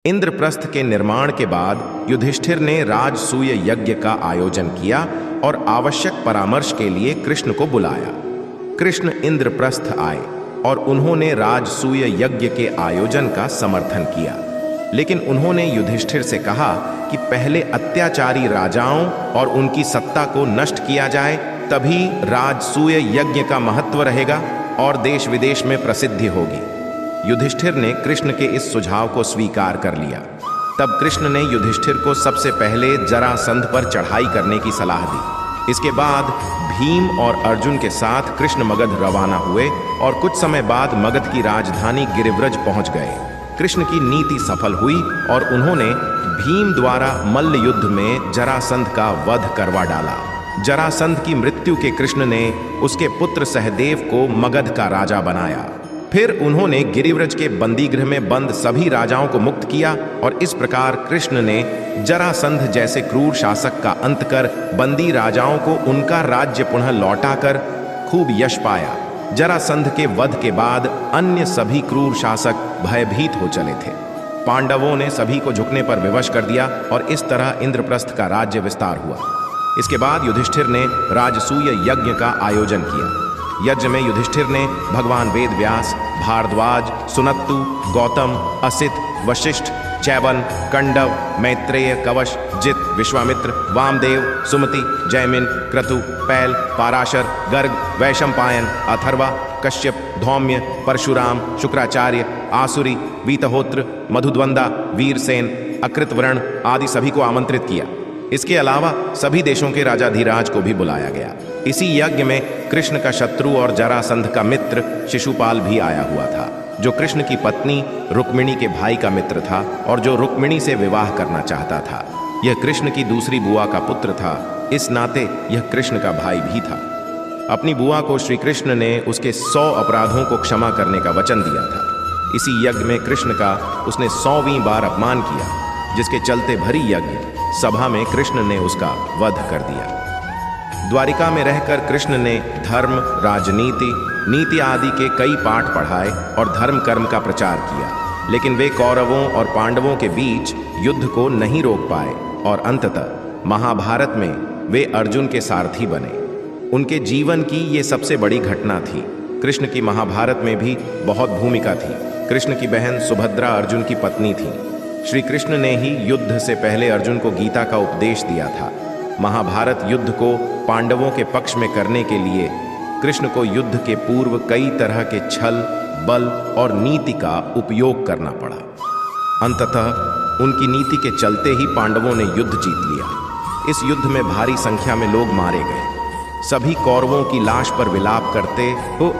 इंद्रप्रस्थ के निर्माण के बाद युधिष्ठिर ने राजसूय यज्ञ का आयोजन किया और आवश्यक परामर्श के लिए कृष्ण को बुलाया। कृष्ण इंद्रप्रस्थ आए और उन्होंने राजसूय यज्ञ के आयोजन का समर्थन किया, लेकिन उन्होंने युधिष्ठिर से कहा कि पहले अत्याचारी राजाओं और उनकी सत्ता को नष्ट किया जाए, तभी राजसूय यज्ञ का महत्व रहेगा और देश विदेश में प्रसिद्धि होगी। युधिष्ठिर ने कृष्ण के इस सुझाव को स्वीकार कर लिया। तब कृष्ण ने युधिष्ठिर को सबसे पहले जरासंध पर चढ़ाई करने की सलाह दी। इसके बाद भीम और अर्जुन के साथ कृष्ण मगध रवाना हुए और कुछ समय बाद मगध की राजधानी गिरिव्रज पहुंच गए। कृष्ण की नीति सफल हुई और उन्होंने भीम द्वारा मल्ल युद्ध में जरासंध का वध करवा डाला। जरासंध की मृत्यु के कृष्ण ने उसके पुत्र सहदेव को मगध का राजा बनाया। फिर उन्होंने गिरिव्रज के बंदीगृह में बंद सभी राजाओं को मुक्त किया और इस प्रकार कृष्ण ने जरासंध जैसे क्रूर शासक का अंत कर बंदी राजाओं को उनका राज्य पुनः लौटाकर खूब यश पाया। जरासंध के वध के बाद अन्य सभी क्रूर शासक भयभीत हो चले थे। पांडवों ने सभी को झुकने पर विवश कर दिया और इस तरह इंद्रप्रस्थ का राज्य विस्तार हुआ। इसके बाद युधिष्ठिर ने राजसूय यज्ञ का आयोजन किया। यज्ञ में युधिष्ठिर ने भगवान वेद व्यास, भारद्वाज, सुनत्तु, गौतम, असित, वशिष्ठ, चैवन, कंडव, मैत्रेय, कवश, जित, विश्वामित्र, वामदेव, सुमति, जयमिन, क्रतु, पैल, पाराशर, गर्ग, वैशंपायन, अथर्वा, कश्यप, धौम्य, परशुराम, शुक्राचार्य, आसुरी, वीतहोत्र, मधुद्वंदा, वीरसेन, अकृतवर्ण आदि सभी को आमंत्रित किया। इसके अलावा सभी देशों के राजाधिराज को भी बुलाया गया। इसी यज्ञ में कृष्ण का शत्रु और जरासंध का मित्र शिशुपाल भी आया हुआ था, जो कृष्ण की पत्नी रुक्मिणी के भाई का मित्र था और जो रुक्मिणी से विवाह करना चाहता था। यह कृष्ण की दूसरी बुआ का पुत्र था, इस नाते यह कृष्ण का भाई भी था। अपनी बुआ को श्री कृष्ण ने उसके 100 अपराधों को क्षमा करने का वचन दिया था। इसी यज्ञ में कृष्ण का उसने 100वीं बार अपमान किया, जिसके चलते भरी यज्ञ सभा में कृष्ण ने उसका वध कर दिया। द्वारिका में रहकर कृष्ण ने धर्म, राजनीति, नीति आदि के कई पाठ पढ़ाए और धर्म कर्म का प्रचार किया, लेकिन वे कौरवों और पांडवों के बीच युद्ध को नहीं रोक पाए और अंततः महाभारत में वे अर्जुन के सारथी बने। उनके जीवन की ये सबसे बड़ी घटना थी। कृष्ण की महाभारत में भी बहुत भूमिका थी। कृष्ण की बहन सुभद्रा अर्जुन की पत्नी थी। श्री कृष्ण ने ही युद्ध से पहले अर्जुन को गीता का उपदेश दिया था। महाभारत युद्ध को पांडवों के पक्ष में करने के लिए कृष्ण को युद्ध के पूर्व कई तरह के छल, बल और नीति का उपयोग करना पड़ा। अंततः उनकी नीति के चलते ही पांडवों ने युद्ध जीत लिया। इस युद्ध में भारी संख्या में लोग मारे गए। सभी कौरवों की लाश पर विलाप करते हो